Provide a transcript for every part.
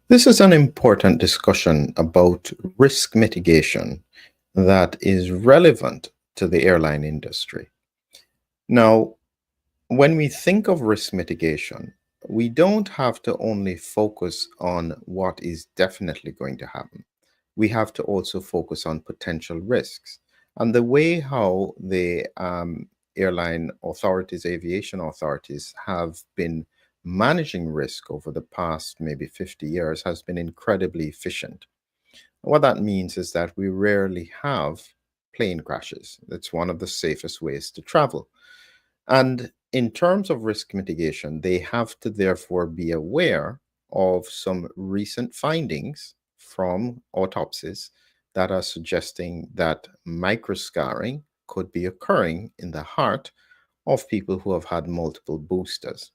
This is an important discussion about risk mitigation that is relevant to the airline industry. Now, when we think of risk mitigation, we don't have to only focus on what is definitely going to happen. We have to also focus on potential risks. And the way how the airline authorities, aviation authorities, have been managing risk over the past maybe 50 years has been incredibly efficient. What that means is that we rarely have plane crashes. It's one of the safest ways to travel. And in terms of risk mitigation, they have to therefore be aware of some recent findings from autopsies that are suggesting that microscarring could be occurring in the heart of people who have had multiple boosters.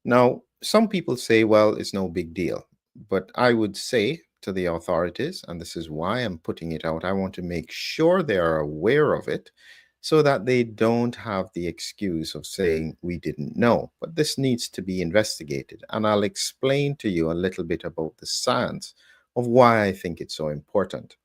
Now, some people say, well, it's no big deal. But I would say to the authorities, and this is why I'm putting it out, I want to make sure they are aware of it so that they don't have the excuse of saying we didn't know. But this needs to be investigated. And I'll explain to you a little bit about the science of why I think it's so important.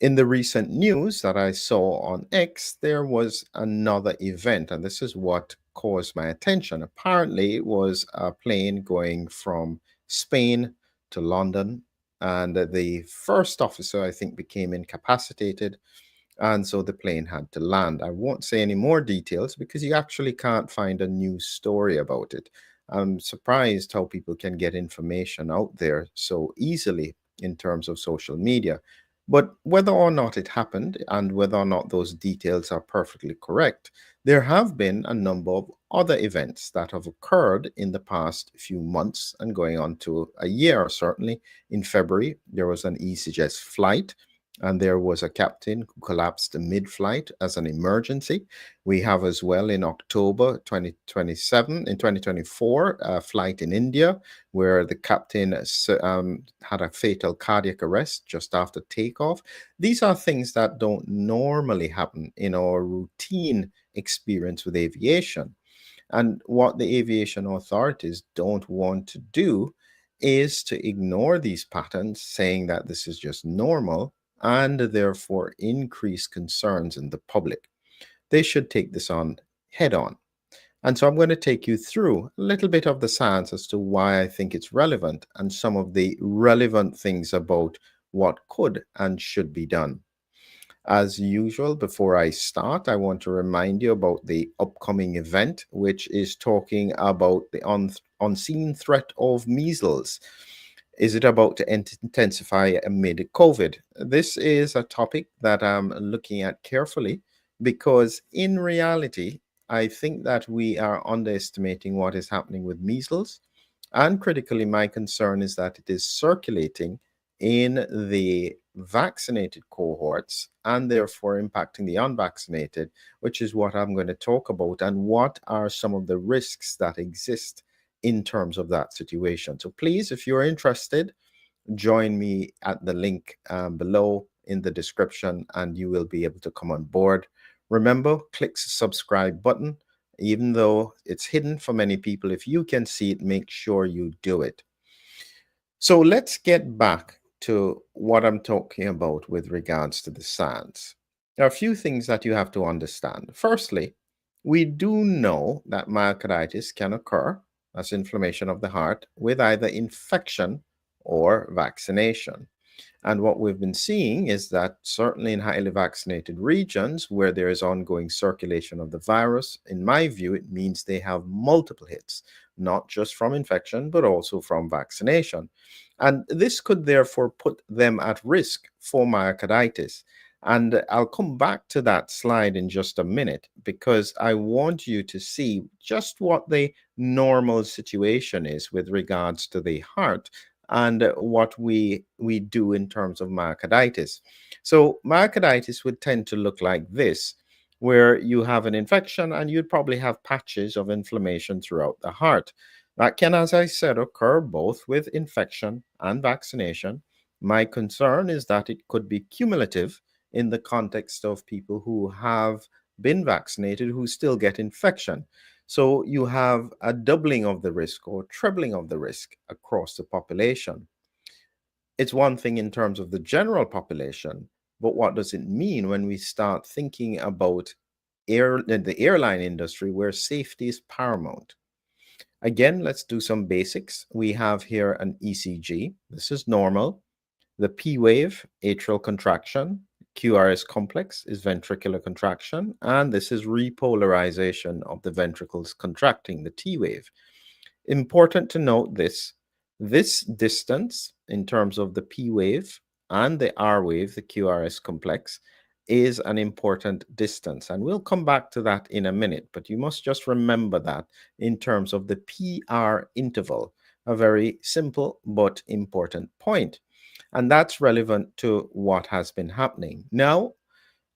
In the recent news that I saw on X, there was another event, and this is what caused my attention. Apparently, it was a plane going from Spain to London, and the first officer, I think, became incapacitated, and so the plane had to land. I won't say any more details because you actually can't find a news story about it. I'm surprised how people can get information out there so easily in terms of social media. But whether or not it happened and whether or not those details are perfectly correct, there have been a number of other events that have occurred in the past few months and going on to a year, certainly. In February, there was an EasyJet flight and there was a captain who collapsed mid-flight as an emergency. We have as well in October 2027, in 2024, a flight in India where the captain had a fatal cardiac arrest just after takeoff. These are things that don't normally happen in our routine experience with aviation. And what the aviation authorities don't want to do is to ignore these patterns, saying that this is just normal and therefore increase concerns in the public. They should take this on head on. And so I'm going to take you through a little bit of the science as to why I think it's relevant and some of the relevant things about what could and should be done. As usual, before I start, I want to remind you about the upcoming event, which is talking about the unseen threat of measles. Is it about to intensify amid COVID? This is a topic that I'm looking at carefully because, in reality, I think that we are underestimating what is happening with measles. And critically, my concern is that it is circulating in the vaccinated cohorts and therefore impacting the unvaccinated, which is what I'm going to talk about and what are some of the risks that exist in terms of that situation. So please, if you're interested, join me at the link below in the description and you will be able to come on board. Remember, click the subscribe button. Even though it's hidden for many people, if you can see it, make sure you do it. So let's get back to what I'm talking about with regards to the science. There are a few things that you have to understand. Firstly, we do know that myocarditis can occur, as inflammation of the heart, with either infection or vaccination. And what we've been seeing is that certainly in highly vaccinated regions where there is ongoing circulation of the virus, in my view, it means they have multiple hits, not just from infection, but also from vaccination. And this could therefore put them at risk for myocarditis. And I'll come back to that slide in just a minute because I want you to see just what the normal situation is with regards to the heart and what we do in terms of myocarditis. So myocarditis would tend to look like this, where you have an infection and you'd probably have patches of inflammation throughout the heart. That can, as I said, occur both with infection and vaccination. My concern is that it could be cumulative in the context of people who have been vaccinated who still get infection. So you have a doubling of the risk or trebling of the risk across the population. It's one thing in terms of the general population, but what does it mean when we start thinking about the airline industry where safety is paramount? Again, let's do some basics. We have here an ECG. This is normal. The P wave, atrial contraction. QRS complex is ventricular contraction. And this is repolarization of the ventricles contracting, the T wave. Important to note this distance in terms of the P wave and the R wave, the QRS complex, is an important distance. And we'll come back to that in a minute, but you must just remember that in terms of the PR interval, a very simple but important point. And that's relevant to what has been happening. Now,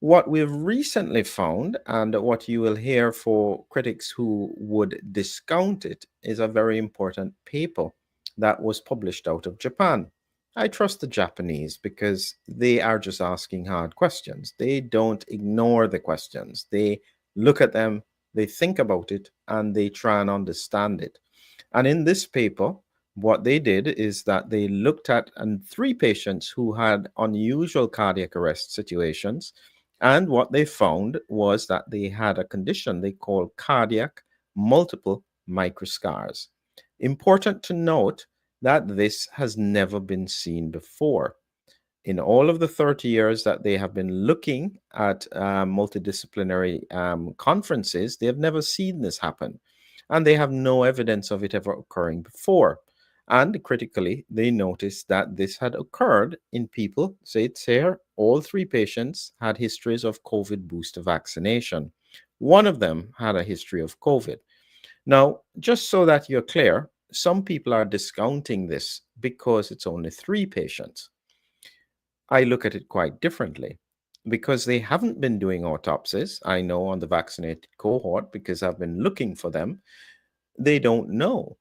what we've recently found, and what you will hear for critics who would discount it, is a very important paper that was published out of Japan. I trust the Japanese because they are just asking hard questions. They don't ignore the questions. They look at them, they think about it, and they try and understand it. And in this paper, what they did is that they looked at three patients who had unusual cardiac arrest situations, and what they found was that they had a condition they call cardiac multiple microscars. Important to note that this has never been seen before. In all of the 30 years that they have been looking at multidisciplinary conferences, they have never seen this happen. And they have no evidence of it ever occurring before. And critically, they noticed that this had occurred in people, say it's here, all three patients had histories of COVID booster vaccination. One of them had a history of COVID. Now, just so that you're clear, some people are discounting this because it's only three patients. I look at it quite differently because they haven't been doing autopsies. I know on the vaccinated cohort because I've been looking for them. They don't know.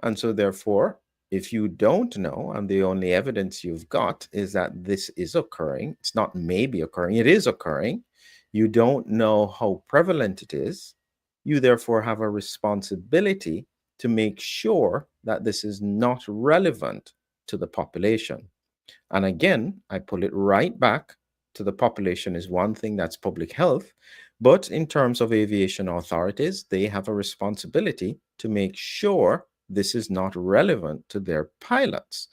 And so, therefore, if you don't know, and the only evidence you've got is that this is occurring, it's not maybe occurring, it is occurring. You don't know how prevalent it is. You therefore have a responsibility to make sure that this is not relevant to the population. And again, I pull it right back to the population is one thing, that's public health. But in terms of aviation authorities, they have a responsibility to make sure this is not relevant to their pilots.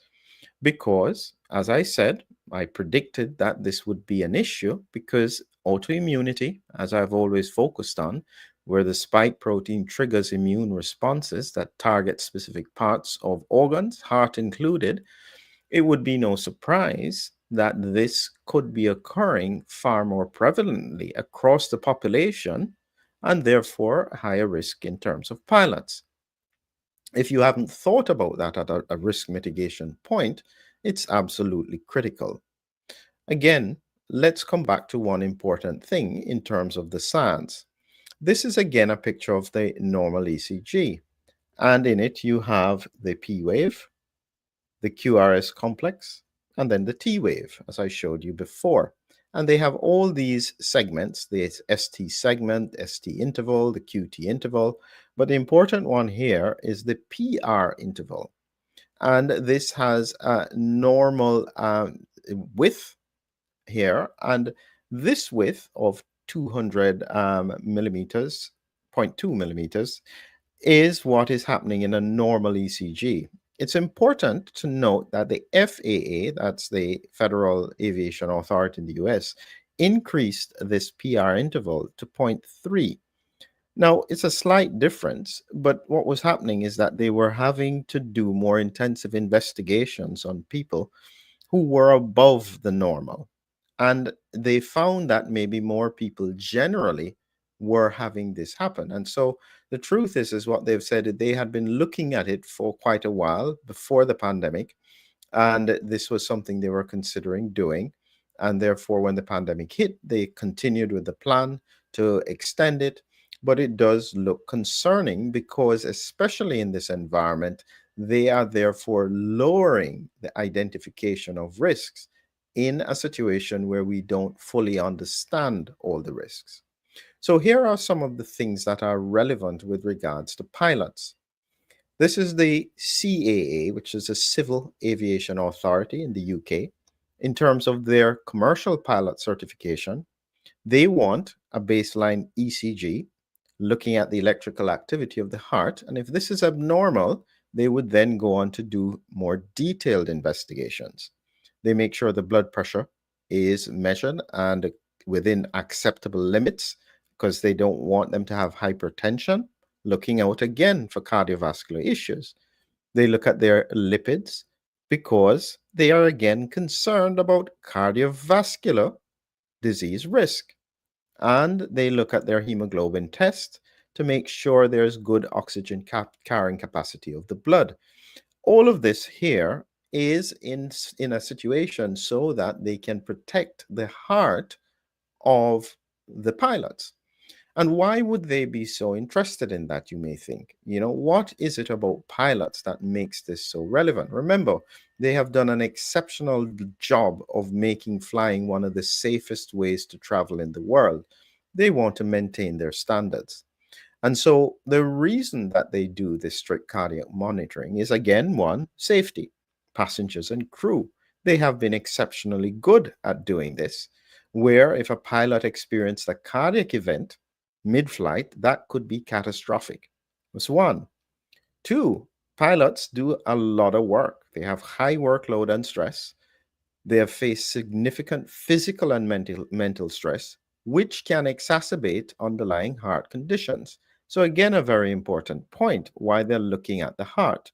Because, as I said, I predicted that this would be an issue because autoimmunity, as I've always focused on, where the spike protein triggers immune responses that target specific parts of organs, heart included, it would be no surprise that this could be occurring far more prevalently across the population and therefore higher risk in terms of pilots. If you haven't thought about that at a risk mitigation point, it's absolutely critical. Again, let's come back to one important thing in terms of the science. This is again a picture of the normal ECG, and in it you have the P wave, the QRS complex, and then the T wave, as I showed you before. And they have all these segments, the ST segment, ST interval, the QT interval, but the important one here is the PR interval. And this has a normal width here, and this width of 200 millimeters, 0.2 millimeters, is what is happening in a normal ECG. It's important to note that the FAA, that's the Federal Aviation Authority in the US, increased this PR interval to 0.3. Now, it's a slight difference, but what was happening is that they were having to do more intensive investigations on people who were above the normal. And they found that maybe more people generally were having this happen. And so the truth is what they've said, that they had been looking at it for quite a while before the pandemic. And this was something they were considering doing. And therefore, when the pandemic hit, they continued with the plan to extend it. But it does look concerning because, especially in this environment, they are therefore lowering the identification of risks in a situation where we don't fully understand all the risks. So here are some of the things that are relevant with regards to pilots. This is the CAA, which is a Civil Aviation Authority in the UK. In terms of their commercial pilot certification, they want a baseline ECG looking at the electrical activity of the heart. And if this is abnormal, they would then go on to do more detailed investigations. They make sure the blood pressure is measured and within acceptable limits because they don't want them to have hypertension, looking out again for cardiovascular issues. They look at their lipids because they are again concerned about cardiovascular disease risk. And they look at their hemoglobin test to make sure there's good oxygen carrying capacity of the blood. All of this here is in a situation so that they can protect the heart of the pilots. And why would they be so interested in that, you may think? What is it about pilots that makes this so relevant? Remember, they have done an exceptional job of making flying one of the safest ways to travel in the world. They want to maintain their standards. And so the reason that they do this strict cardiac monitoring is, again, one, safety, passengers and crew. They have been exceptionally good at doing this, where if a pilot experienced a cardiac event mid-flight, that could be catastrophic. That's one. Two, pilots do a lot of work. They have high workload and stress. They have faced significant physical and mental stress, which can exacerbate underlying heart conditions. So again, a very important point why they're looking at the heart.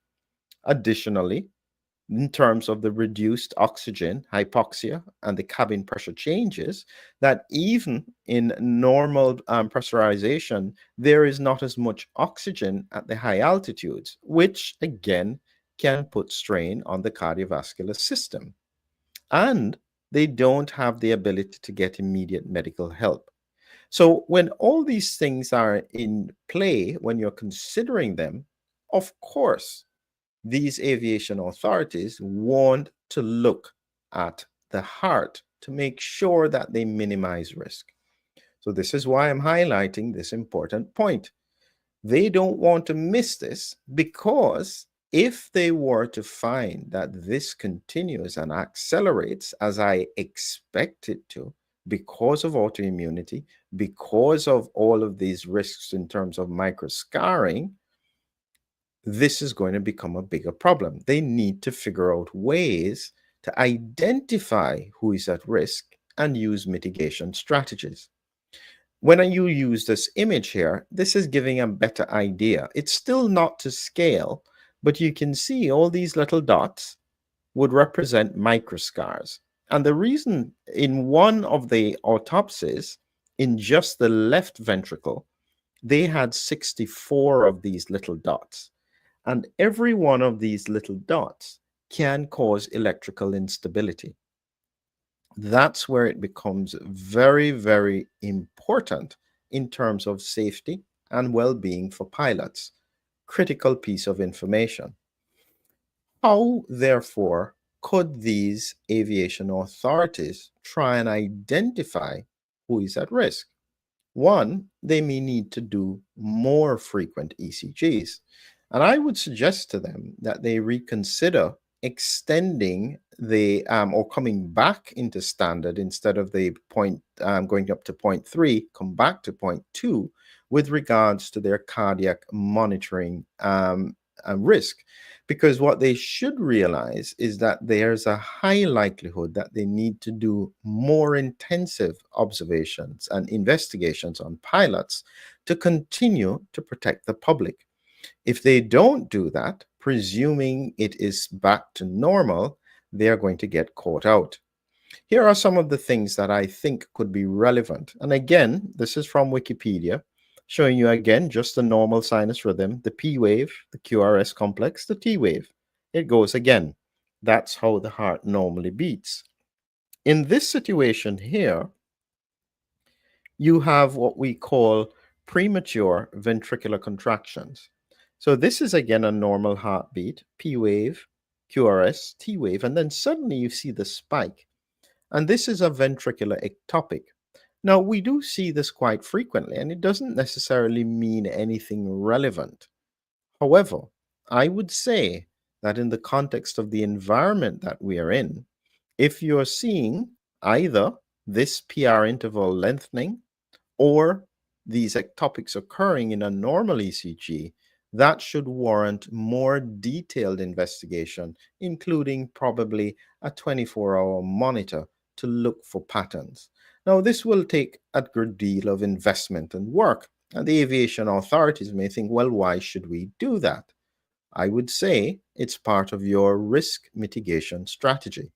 Additionally, in terms of the reduced oxygen, hypoxia, and the cabin pressure changes, that even in normal pressurization, there is not as much oxygen at the high altitudes, which again can put strain on the cardiovascular system. And they don't have the ability to get immediate medical help. So when all these things are in play, when you're considering them, of course, these aviation authorities want to look at the heart to make sure that they minimize risk. So this is why I'm highlighting this important point. They don't want to miss this, because if they were to find that this continues and accelerates as I expect it to, because of autoimmunity, because of all of these risks in terms of microscarring, this is going to become a bigger problem. They need to figure out ways to identify who is at risk and use mitigation strategies. When you use this image here, this is giving a better idea. It's still not to scale, but you can see all these little dots would represent microscars. And the reason, in one of the autopsies, in just the left ventricle, they had 64 of these little dots. And every one of these little dots can cause electrical instability. That's where it becomes very, very important in terms of safety and well-being for pilots. Critical piece of information. How, therefore, could these aviation authorities try and identify who is at risk? One, they may need to do more frequent ECGs. And I would suggest to them that they reconsider extending the or coming back into standard instead of the point going up to 0.3, come back to 0.2 with regards to their cardiac monitoring risk. Because what they should realize is that there's a high likelihood that they need to do more intensive observations and investigations on pilots to continue to protect the public. If they don't do that, presuming it is back to normal, they're going to get caught out. Here are some of the things that I think could be relevant. And again, this is from Wikipedia, showing you again just the normal sinus rhythm, the P wave, the QRS complex, the T wave. It goes again. That's how the heart normally beats. In this situation here, you have what we call premature ventricular contractions. So this is again a normal heartbeat, P wave, QRS, T wave, and then suddenly you see the spike. And this is a ventricular ectopic. Now, we do see this quite frequently, and it doesn't necessarily mean anything relevant. However, I would say that in the context of the environment that we are in, if you're seeing either this PR interval lengthening or these ectopics occurring in a normal ECG, that should warrant more detailed investigation, including probably a 24-hour monitor to look for patterns. Now, this will take a good deal of investment and work, and the aviation authorities may think, well, why should we do that? I would say it's part of your risk mitigation strategy.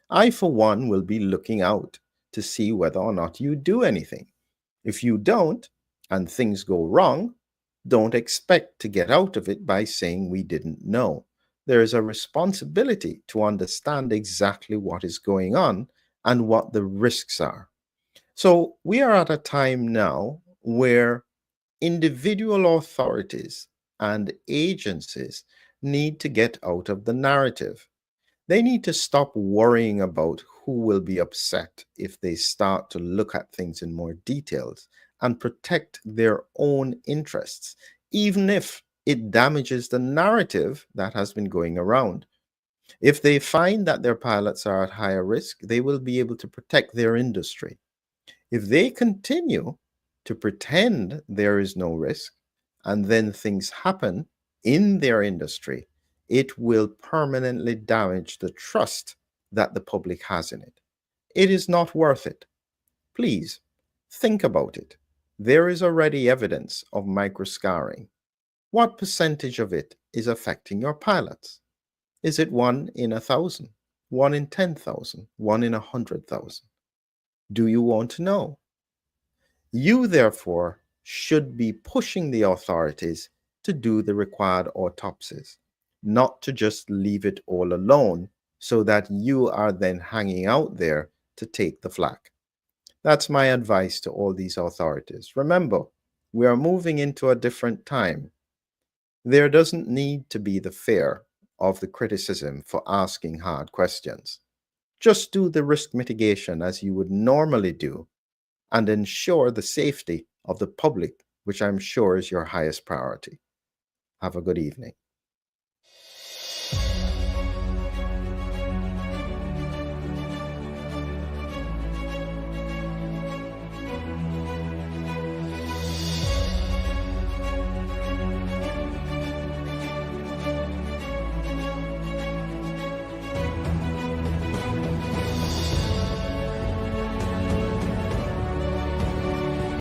I, for one, will be looking out to see whether or not you do anything. If you don't, and things go wrong, don't expect to get out of it by saying we didn't know. There is a responsibility to understand exactly what is going on and what the risks are. So we are at a time now where individual authorities and agencies need to get out of the narrative. They need to stop worrying about who will be upset if they start to look at things in more details and protect their own interests, even if it damages the narrative that has been going around. If they find that their pilots are at higher risk, they will be able to protect their industry. If they continue to pretend there is no risk and then things happen in their industry, it will permanently damage the trust that the public has in it. It is not worth it. Please think about it. There is already evidence of microscarring. What percentage of it is affecting your pilots? Is it 1 in 1,000, 1 in 10,000, 1 in 100,000? Do you want to know? You, therefore, should be pushing the authorities to do the required autopsies, not to just leave it all alone so that you are then hanging out there to take the flak. That's my advice to all these authorities. Remember, we are moving into a different time. There doesn't need to be the fear of the criticism for asking hard questions. Just do the risk mitigation as you would normally do and ensure the safety of the public, which I'm sure is your highest priority. Have a good evening.